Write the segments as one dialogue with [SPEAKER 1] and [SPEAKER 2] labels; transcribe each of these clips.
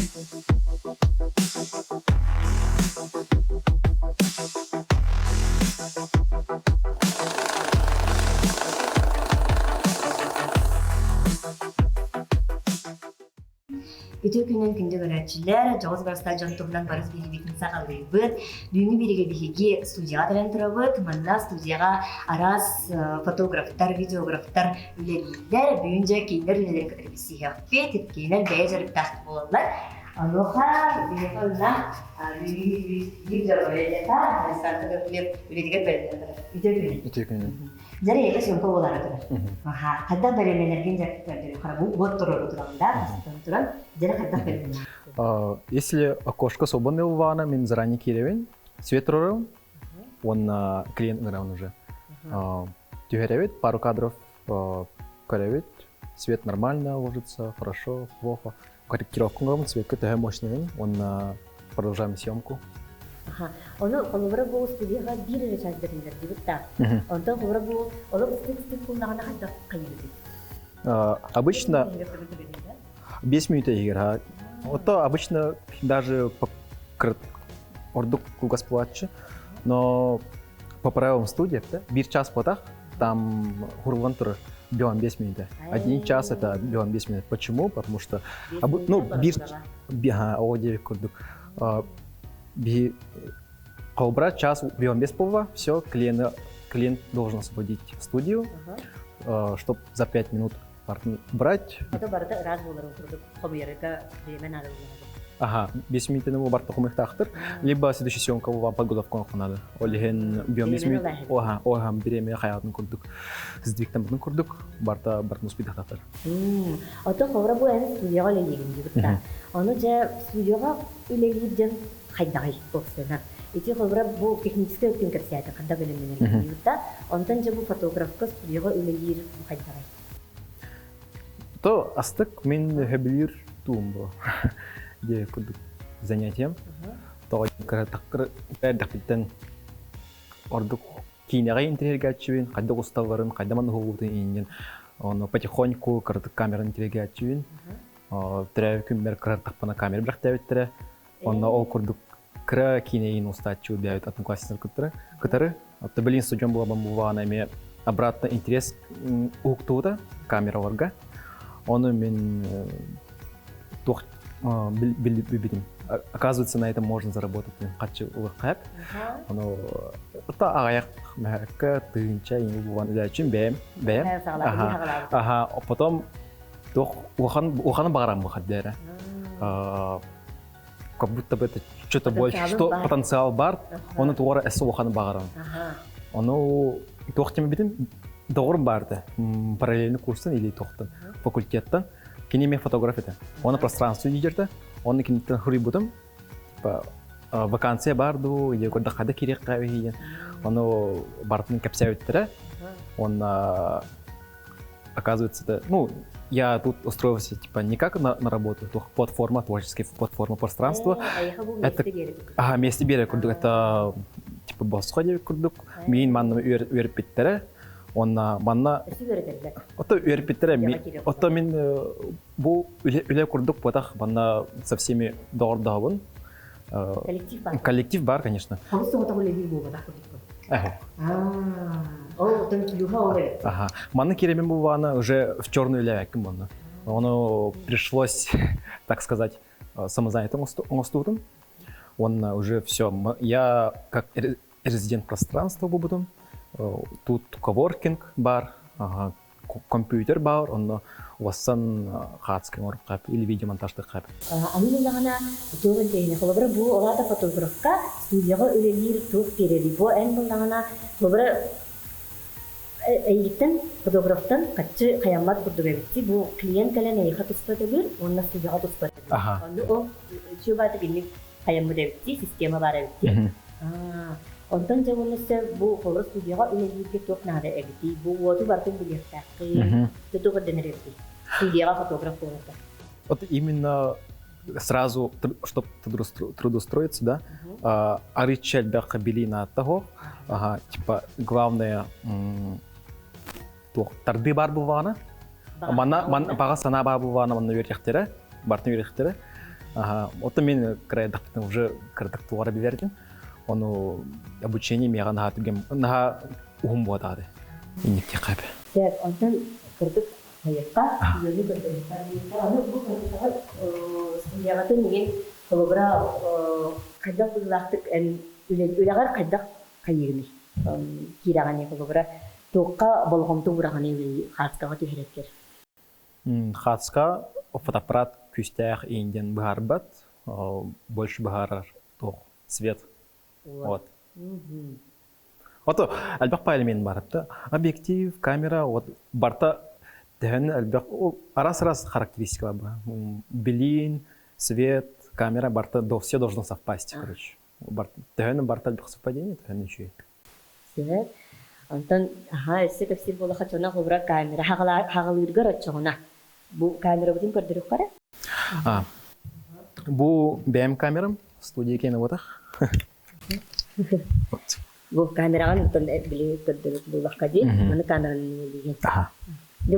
[SPEAKER 1] Bütün günün günde görevçiler, Joğuz Garsta Cantuğ'dan barız bir bitin sağlayıbıt. Düğünü birige bihigi stüdiyadaran turabıt. Manna stüdiyaga aras fotoğraflar, videograflar üleliler. Büyünce kinder ülelerin kadar bir sihafet. Etkiler beğencerip taht bulurlar. Aloha, bilekoluna bir öyle ta, startı ülediğe belirler.
[SPEAKER 2] Bütün günün.
[SPEAKER 1] Jadi itu sih untuk bola itu. Maka kadang dari energi jadi karena buat turun turun, jadi kadang dari.
[SPEAKER 2] Если окошко свободное у Вана, мен заранее киревен, свет рором, он клиент играл уже. Тюгеревит, пару кадров коревит, свет нормально ложится, хорошо, плохо. Корректировку гром, цвет какой-то мощный, он продолжаем съемку.
[SPEAKER 1] Onu kalau bu stüdyoga bir yere çaldırırlar diye bitta. Ondan sonra bu onu stik kullanana kadar kayıyor.
[SPEAKER 2] Обычно 5 минут игра. Вот то обычно даже ордук кугасплатчы, но по правилам студии, да, bir час потах, там хурлан турар 5 минут. 1 час это 5 минут. Почему? Потому что ну брать час 5 пова, все, клиент должен освободить студию, чтобы за 5 минут брать.
[SPEAKER 1] Это барда раз было коммерка времена.
[SPEAKER 2] Ага, 10 минут на барта коммертахтер, либо следующая съемка вам подготовку надо. Олеген 5 минут. Ага, береме хаятын курдук. Сдвигтен бутын курдук, барта спидахтер.
[SPEAKER 1] Это хора бу эн студияга леген дибитта. Аны же студияга үлелиден хайдай болсына. Эти хора бу технический конкурсиада кандай белемелер дибитта. Онтан же бу фотографка студияга үлелир хайдай.
[SPEAKER 2] То астык мен хабилир тумбо. Где курдук занятием. То такыр бәрдәктен ордук кинега интерьергачыбын, кайда уставларын, кайда манугутын инген. Оны потихоньку кырдык камераны интерьергачыбын. Трәв күмбер кырдык камера бирәктәбеттере. Оны ол курдук кра кинеин устачу бәйт одноклассниклар кытары. Атты билин студиям була бамбувана ме обратно интерес уктуда камераларга. Оны мен билбидим. Оказывается, на этом можно заработать. Хочу улыккап. Оно та аяк мәккә тынча инде булган өчен бәм. Ага, потом ухан барам хәддәре. Как будто бы это что-то больше, что потенциал бар, оны тугры эссе ухан барам. Оно тохтым битим doğru барды. Параллельный курстан или тохтан факультеттан кинеме фотография. Оны пространство дидерде. Оны кинеттен хри будым. Типа вакансия барду, или года хада керек кавиген. Оны бартын капсаветтер. Он оказывается, ну, я тут устроился типа не как на работу, то платформа, творческая платформа пространства. Это месте берег курдук, это типа босходи курдук. Мин манны үйрөппеттере. Он манна ото үйрөппеттере. Ото мен бу үле курдук потах манна со всеми дордавын. Коллектив бар, конечно. Ага. Манна керемен бувана уже в черную лявяким манна. Оно пришлось, так сказать, самозанятым студентом. Он уже все. Я как резидент пространства буду. Тут коворкинг бар, компьютер бар, он васан хатский моркап или видеомонтажный хаб.
[SPEAKER 1] Они лана тоже тени. Холобра бу олата фотографка студияга үлелир тук перели. Бу эн лана холобра эйгиттен фотографтан качы каямат курдугабитти. Бу клиент кален эйха туспатабир, онна студияга туспатабир. Онда о чубаты бинник каямудабитти, система барабитти. Ondan cevabınızda bu kolor stüdyoga üyelikte çok nade egdi. Bu воду бартын билеттәки. Туту каденерди. Студияга фотограф болот.
[SPEAKER 2] Вот именно сразу, чтобы трудоустроиться, да, аричать бяха били на того, типа главное, тарды бар бувана, мана пага сана бар бувана мана верхтере, бартын верхтере. Ага, вот мен кредактың уже кредакт туара бивердим. Оно обучение мега на тугем на ухум бодады. Иникте кайб.
[SPEAKER 1] Сәп, онтан кырдык хайыкка, йөзү кырдык. Аны бу кырдыктагы студиягаты неген холобра кайдак булактык үлегар кайдак кайыгыны. Кираганы холобра тоққа болгомту бураганы хатскага төһөрөттөр.
[SPEAKER 2] Хатска фотоаппарат күстәх инден бахарбат, больше бахарар тоқ свет. Вот. Вот албак пайлмен барыпты. Объектив, камера, вот барта дәһән албак арас-арас характеристика бар. Блин, свет, камера барта все должно совпасть, короче. Барта дәһән барта албак совпадение, дәһән чүй.
[SPEAKER 1] Сәп, онтан эссе кепсир болаха чона хобра камера хагалыргар ачыгына. Бу камера бутин көрдөрүк бара?
[SPEAKER 2] Бу BM камерам студия кене вотах.
[SPEAKER 1] Бу камераган утан били көрдөрүк булакка ди, маны камераны деген.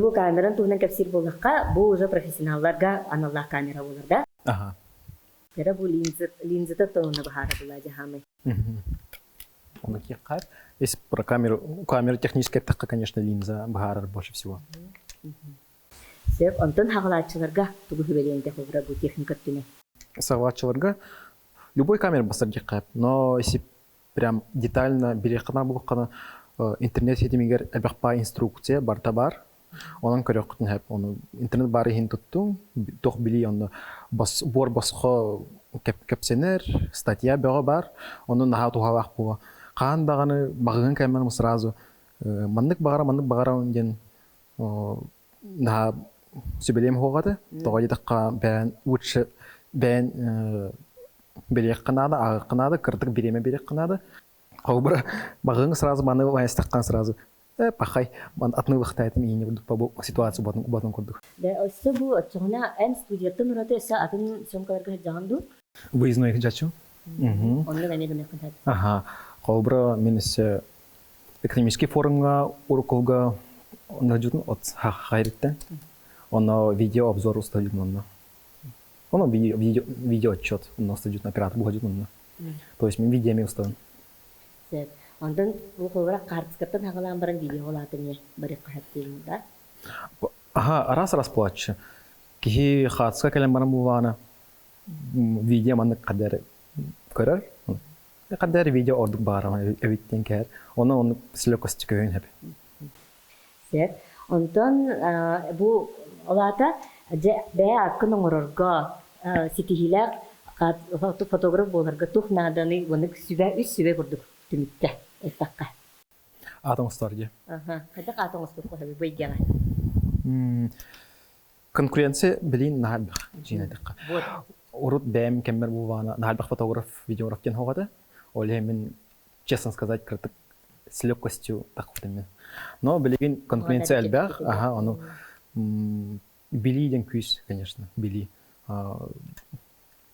[SPEAKER 1] Бу камераны туган кепсир болакка, бу уже профессионалларга аналлах камера болар да. Тера бу линза тонна бахара була жахамай.
[SPEAKER 2] Он какие кайф. Если про камеру техническая, так, конечно, линза бахара больше всего.
[SPEAKER 1] Сеп, антон хагалачыларга тугу хибеленде хобра бу техника түне.
[SPEAKER 2] Сагалачыларга любой камера басарги кайф, но если прям детально берекана булкана интернет сетимигер албакпа инструкция барта бар. Онан көрөктүн хеп, оны интернет бары хин туттум, тох били оны бор басхо кепсенер, статья бага бар, оны наха тухалак була. Кандаганы багын камерам сразу мандык багара ден на сөбелем хогады. Тогы дакка бен лучше бен берек канада, ага канада, кырдык биреме берек канада. Кобра багын сразу маны вайстаккан сразу. Пахай, ман атны вахтайтым ине буду по ситуацию батон курдук. Да,
[SPEAKER 1] осы бу чона эн студияттын ураты эсе атын сөмкаларга жанду.
[SPEAKER 2] Выездной жачу.
[SPEAKER 1] Онны да медиа контакт.
[SPEAKER 2] Ага. Кобра мен эсе экономический форумга уруколга наджутун от хайрыттан. Оно видео обзор усталит онно. Оно видео отчет у нас идет на оператор бугадит онно. То есть мы видеоми усталын.
[SPEAKER 1] Ондан бу хобра картскаттан хагалан баран видео латыне барык хаттын да.
[SPEAKER 2] Раз плачу. Ки хатска келем баран булана. Видео маны кадар көрөр. Кадар видео ордук барам эвиттен кер. Оны силокости көйүн хеп.
[SPEAKER 1] Сет. Ондан бу олата бе акын оңорорго ситихилер фотограф боларга тухнаданы воны сүбе курдук түмүттө. Эфакка.
[SPEAKER 2] Атом старди.
[SPEAKER 1] Кайда атом стук хабы байгага.
[SPEAKER 2] Конкуренция билин нахалбах жинадыкка.
[SPEAKER 1] Вот.
[SPEAKER 2] Урут бэм кемер булвана нахалбах фотограф, видеограф кен хогады. Оле мен честно сказать, кыртык с легкостью такутым. Но билин конкуренция албах, оно били ден күз, конечно, били.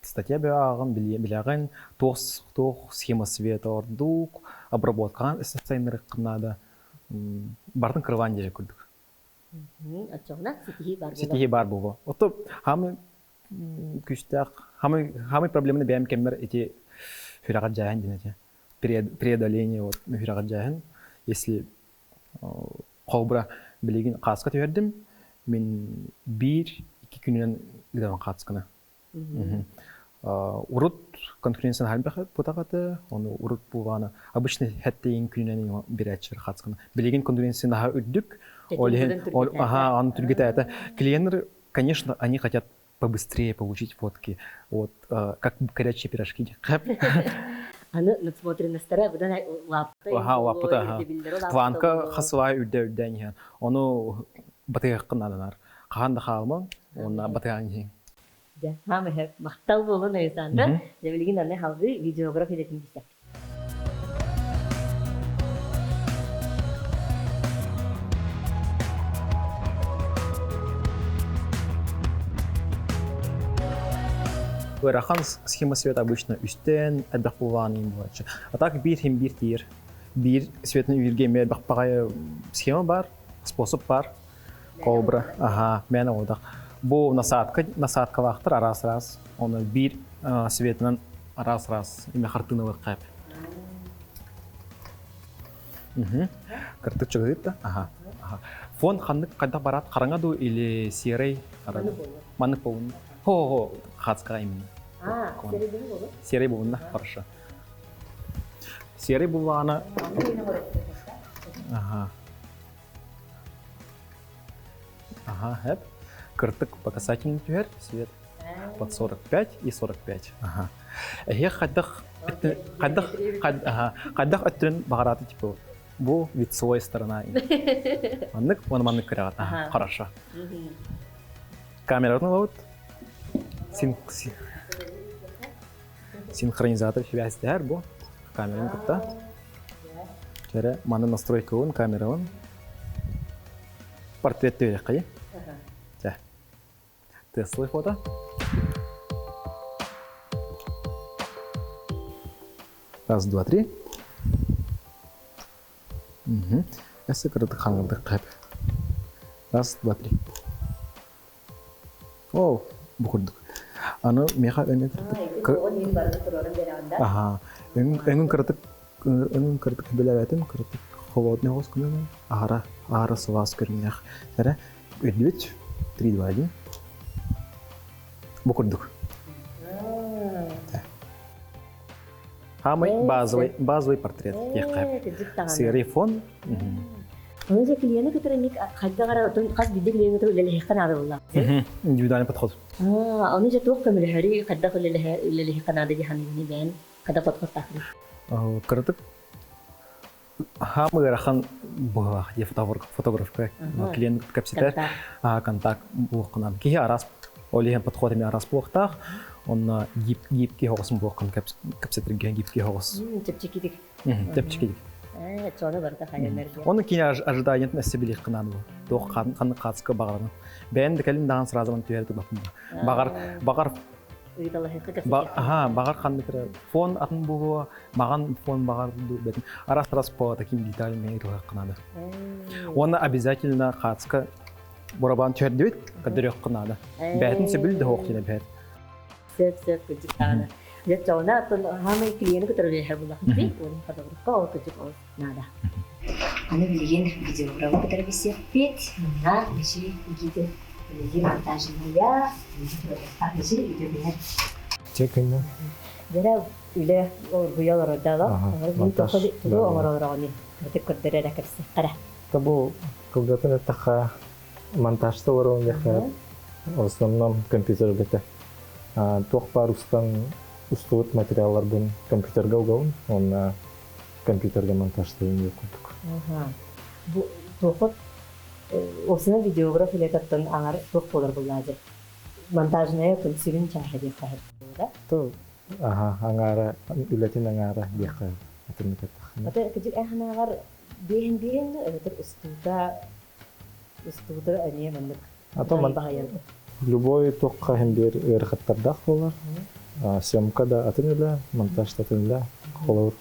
[SPEAKER 2] Статья бяган, биляган, тос схема света ордук, обработка эссенциальных надо. Бартын кырван дере күрдүк.
[SPEAKER 1] Ачогна
[SPEAKER 2] ситихи бар булу. Ото хамы күстак, хамы проблеманы бэм кемер эти хурагат жахан денете. Преодоление вот хурагат жахан. Если кобра билеген каска төөрдүм, мен 1-2 күнүнөн ыдаган касканы. Урут конкуренцияны халбахат потагаты, оны урут булганы обычно хәттейин күнүнөн беречер касканы. Билеген конкуренцияны ха үддүк. Аны түргөтө айта. Клиенттер, конечно, они хотят побыстрее получить фотки. Вот как горячие пирожки.
[SPEAKER 1] Аны насмотрен на старая, будан лапта.
[SPEAKER 2] Лапта. Планка хасвай үддән. Оны батыгакканнар. Каханда халмы, оны батыган.
[SPEAKER 1] Да, мама хеп мактал болон айсанда, дебилген аны халды видеография детин дисек.
[SPEAKER 2] Вырахан схема света обычно үстен албак булганы болчу. А так бир тир. Бир светны үйргеме албак схема бар, способ бар. Кобра. Мен одак. Бу насадка вақтыр арас-раз. Оны бир светінен арас-раз име хартыны ваққап. Кыртык чыгып та. Ага. Фон ханнык кайда барат? Караңаду или серый? Манык болун. Хо, хацка именно.
[SPEAKER 1] серый болу.
[SPEAKER 2] Серый болун да, хорошо. Серый булана. Ага. Ага, хэп. Кыртык показательный тюэр, свет. Под 45 и 45. Ага. Эх, кадах өттүрүн багараты типа. Бу лицевая сторона. Маннык, маннык кырагат. Ага, хорошо. Камераны вот. Синхронизатор связь бу. Камераны кытта. Жара маны настройка он камера он. Портрет төвек кай. Жа. Теслый фото. Раз, два, три. Эсэ кырдык хангылдык кайп. Раз, два, три. О, букурдук. Аны меха өне кырдык. Ага. Өңүн кырдык белебетим, кырдык холодный воз күнүнө. Ара сывас көрүнөк. Жара өдүбүт 3, 2, 1. Букурдук. Самый базовый портрет. Серый фон.
[SPEAKER 1] Он же клиент, который ник хадгара, он хас бидик клиент, который леле хикана было.
[SPEAKER 2] Индивидуальный подход.
[SPEAKER 1] Он же только мелхари хадга леле хикана ده جهنم بين хадга подход тахли.
[SPEAKER 2] Кырдык. Хамы рахан буга я фотограф клиент капситер контакт бугынан ки арас олиген подходами арас бугтах он гибки хосын буган капситерге гибки хос.
[SPEAKER 1] Тепчикидик.
[SPEAKER 2] Тепчикидик.
[SPEAKER 1] Чона барда хайнер.
[SPEAKER 2] Оны кине ожидает насибилих кынан бу. Тох каны катска багарны. Бен декелин дан сразу түйерди бапым. Багар багар кандыкыр фон атын бугу маган фон багар бетин арас по таким деталям ирга кынады. Оны обязательно катска барабан түйерди кадырык кынады. Бетин себил де хокчине бет.
[SPEAKER 1] Сеп кыжыкана. Я чона то хамы клиент который хабула. Он фотограф кыжык ол нада. Аны билген видеограф который бисеп бит. На биши гиде. Лиги монтажная, также видео.
[SPEAKER 2] Чекинно.
[SPEAKER 1] Дера үле буялар дала. Мин тохли тулу оморорогони. Тек көрдөрө кепсе. Кара.
[SPEAKER 3] Табу когда-то таха монтажта ворон яха. В основном компьютер бете. Тох парустан устуут материаллардан компьютерге алган. Он компьютерге монтажта эмне курдук.
[SPEAKER 1] Бу тохот осына видеограф иле таттан аңар тох болар булады. Монтажная күнсүрүн чахы деп кайыр.
[SPEAKER 3] То аңара үлетин аңара яха.
[SPEAKER 1] Ата кыжык ахнагар бehen это устуда ане мандык.
[SPEAKER 3] Ата любой тохка хембер эрхаттардах болар. Съемкада атынла, монтажда атынла болор.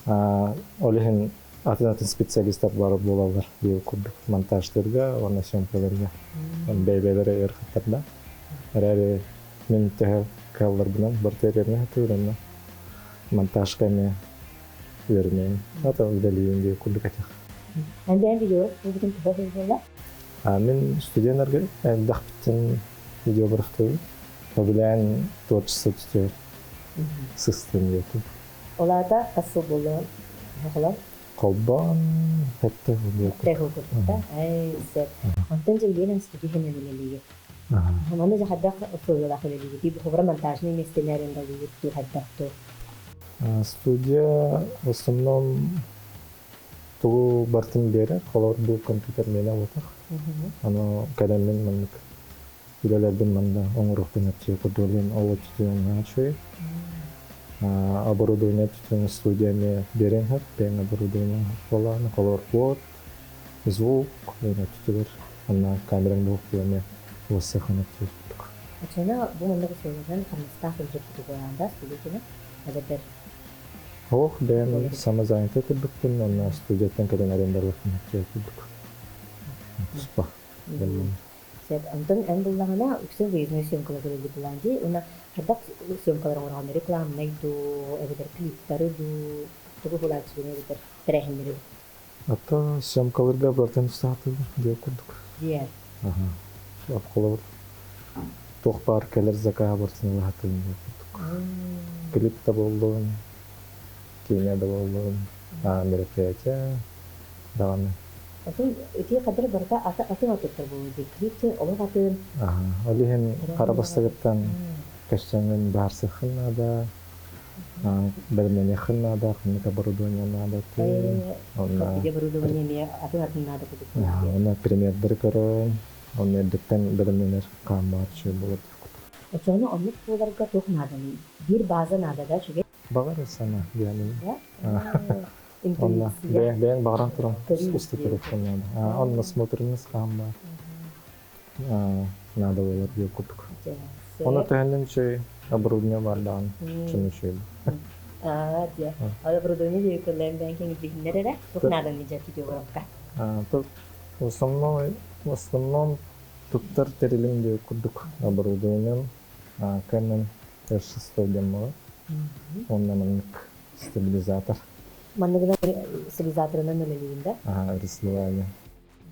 [SPEAKER 3] Олехин атын специалисттар бар болалар. Бил курдук монтаждерге, оны съемкаларга. Бейбелери эрхаттарда. Рәре мен тәһәл каллар белән бартерерне турында. Монтажка ме вермен. Ата үдәлиенде курдук атак.
[SPEAKER 1] Андән видео бүген тәһәл була.
[SPEAKER 3] Мен студентларга дахтын видеограф кылып, белән творчество төтөр. Систем YouTube.
[SPEAKER 1] Оларда касы булган. Хәлә.
[SPEAKER 3] Колбан хәтта булды.
[SPEAKER 1] Тәһәл. Ай, сәт. Антен җиңгән студияне беләлеге. Мана жахадда фойла хәлеге. Дип хобра монтажны местенәрендә дип хәтта.
[SPEAKER 3] Студия в основном ту бартын бере, колор бу компьютер менә отак. Аны кадәммен мәнлек. Биләләрдән монда оңрыктан әйтә кодолен авытын начой. Оборудование в студияме берем хат, пен оборудование полана, колор плот, звук, это она камерам двух километров высохнет.
[SPEAKER 1] Ачана бу монда сөйләгән хәмстах җитеп туганда студияне әдәбер.
[SPEAKER 3] Ох, бен самозанятый кебектен, она студияттан кадән арендарлык мәкәт кебек. Спа.
[SPEAKER 1] Сеп антон эн буллагана үксен выездной съемкалар көрөлү буланди. Уна хадак съемкалар орган рекламный ду, эбитер клиптары ду, тугу булачы эбитер трехиндери.
[SPEAKER 3] Ата съемкаларга бартын статы деп курдук.
[SPEAKER 1] Дия.
[SPEAKER 3] Ага. Шап колор. Тохпар келер зака бартын лахатын деп курдук. Клип та болду. Кино да болду. Мероприятие даваны.
[SPEAKER 1] Атын эти кадыр барда аты атыптыр бу клипте олар атын.
[SPEAKER 3] Ага. Олихен карабастагыттан каштанын барсы хынада. Бермене хынада, хыннык оборудование надо.
[SPEAKER 1] Где оборудование мне атын надо будет.
[SPEAKER 3] Она примердер көрөн. Он эдиттен берменер камарчы болот.
[SPEAKER 1] Очону онлук буларга тох надо. Бир база надо да шуге.
[SPEAKER 3] Багар сана yani.
[SPEAKER 1] Да?
[SPEAKER 3] Онна бен багаран турам. Усты телефон надо. Он насмотренность камар. Надо болот деп курдук. Оны тәһәннән чөй оборудование бар дан. Чөй чөй.
[SPEAKER 1] Дия. Оборудование де көләм банкинг дигәннәре тох надо ничә видеографка.
[SPEAKER 3] Тут в основном туттар терилин деп курдук оборудование. Canon R600 демо. Оннан стабилизатор.
[SPEAKER 1] Манныгына стабилизаторынан нөлелинде.
[SPEAKER 3] Рисование.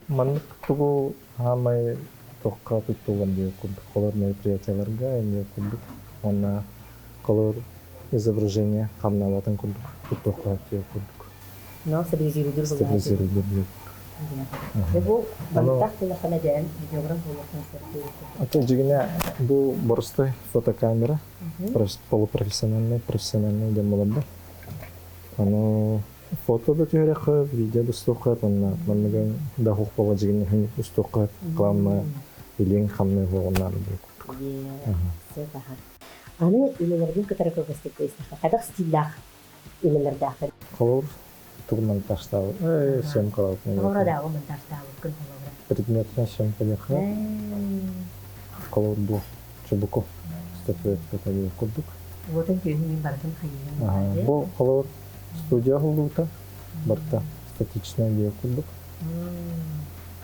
[SPEAKER 3] Маннык тугу хамай токка туттуган деп курдук. Колор мероприятияларга деп курдук. Онна колор изображение камналатын курдук. Туттуган деп курдук.
[SPEAKER 1] Но стабилизируйдур булар.
[SPEAKER 3] Стабилизируйдур деп.
[SPEAKER 1] Бу мантак телефона ден видеограф булган сертификат.
[SPEAKER 3] Это жигине бу боростой фотокамера. Полупрофессиональный, профессиональный дем болду. Аны фото да терехе, видео да стокат, аны манныган да хук бала жигине хин стокат, кламма илин хамны болгоннар деп.
[SPEAKER 1] Сепа. Аны илелердин кытаракы гастеп койсна. Кадак стиллах илелер дахыр.
[SPEAKER 3] Колор тугман таштау. Съемкалар.
[SPEAKER 1] Колора дагы монтаждагы күн колора.
[SPEAKER 3] Предметная съемка дехе. Колор бу чубуку. Статуэтка деп курдук.
[SPEAKER 1] Вот он күйінің бартын хайыган.
[SPEAKER 3] Бу колор студия hulluta. Барта статичная деп курдук.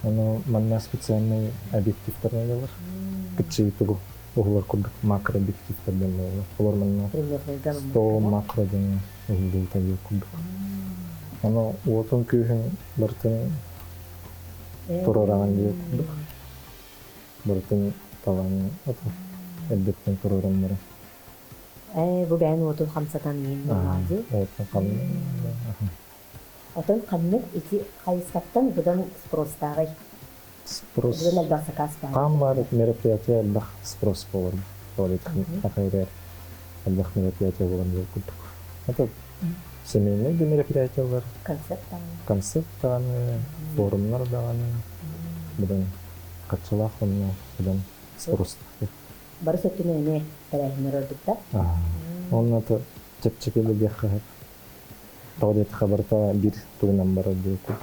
[SPEAKER 3] Аны манна специальный объективтер бар. Кичи тугу углар курдук, макро объективтер деп болду. Колор манна 100 макро деген hulluta деп курдук. Аны вот он күйінің бартын турараган деп курдук. Бартын талан ата эддеттен тураранмары.
[SPEAKER 1] Бу бәйін отын қамсатан ең нормалды.
[SPEAKER 3] Отын қамны.
[SPEAKER 1] Отын қамны ити қайыскаттан бұдан спростағай.
[SPEAKER 3] Спрос.
[SPEAKER 1] Бұдан әлбақса қаспағы.
[SPEAKER 3] Қамар мероприятие әлбақ спрос болыр. Олет қақайрер. Әлбақ мероприятие болған деп күттік. Это семейный де мероприятие бар. Концерт тағаны, форумлар тағаны. Бұдан қатшылақ оны бұдан спростық.
[SPEAKER 1] Бары сөттіне әне тәрәйінер өрдікті?
[SPEAKER 3] Оның аты чепчекелі бек қағып. Тағдет қабарта бір туғынан бары деп күттік.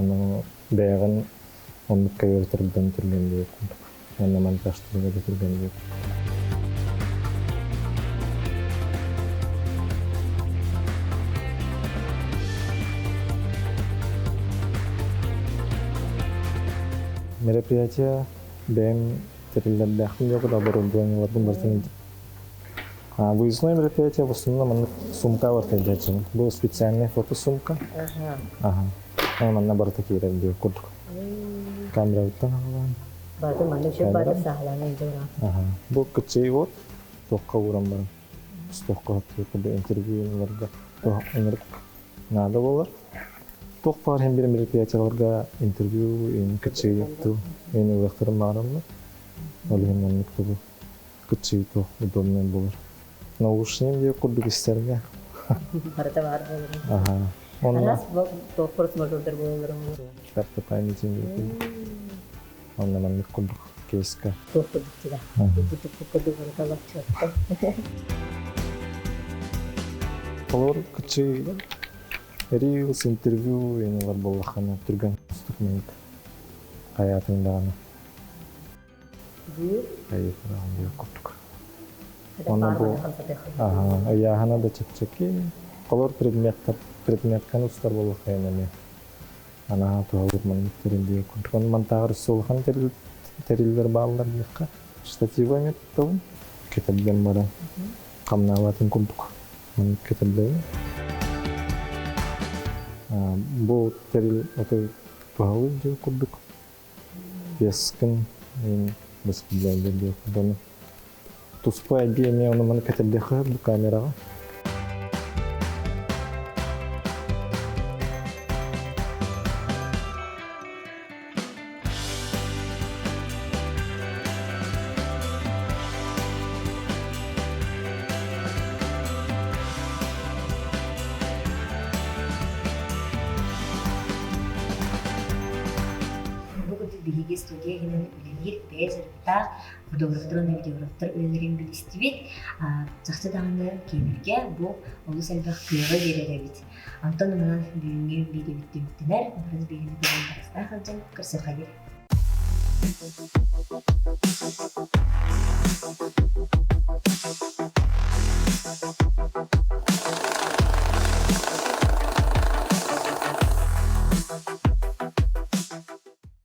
[SPEAKER 3] Оның бәйіғін онлық кәйіртірден түрген деп күттік. Оны монтажтырға да түрген деп күттік. Мероприятие бәйім терилерде ақын жоқ, оборудованиялардың бартын. Выездное мероприятие в основном сумка вартайдачын. Бұл специальная фотосумка. Манна барта кейрен деп күттік. Камера өттен ағылан.
[SPEAKER 1] Барды манны шөп барды сағыланы жора.
[SPEAKER 3] Бұл күтсей от, тоққа ұрам барым. Тоққа өтті интервьюларға. Нады болар. Тоқ бар hem bir мероприятияларға интервью, күтсей етту, ұлықтырым бағырамды. Ол емнен мұқтығы күтсей тоқ удобный болар. Наушнем деп күрдік істерге.
[SPEAKER 1] Барыта бар болар. Анас тоқ форс-мажордар болар.
[SPEAKER 3] Карта памятин деп күрдік. Онна маннық күрдік кейсқа.
[SPEAKER 1] Тоқ күрдік тіға. Күрдік күрдік барыталап чөтті.
[SPEAKER 3] Олар күтсей Reels, интервью, var болақаны түрген ұстықмейді. Hayatındağını. Hayatındağını diye kurtuk. Ona bu ayağına da çıkacak. Kolor предметканы ұстар болақайын әме. Ана туғалып манлықтырын diye kurtuk. Onu mantağır solған терилер баллар дияққа. Штатива меттауын. Кетерден бара. Қамналатын күлдік. Кетерден. Бұл терил отой бағалы жел күлдік. Бескін біз білгендер де күлдені. Туспай әдейі мен оны мұны кетерде қағыр бұл камераға.
[SPEAKER 1] Биһиги студия генен үлелир бэзэртаа фотографтарын видеографтар үлелерин билистибит. Жакчы даганы кемерге бу олус элбэх кыйга береребит. Антон манан бүгүнгү бийлибиттибиттенер, барыз бигини көрөн барыста халжан кырсырга бер.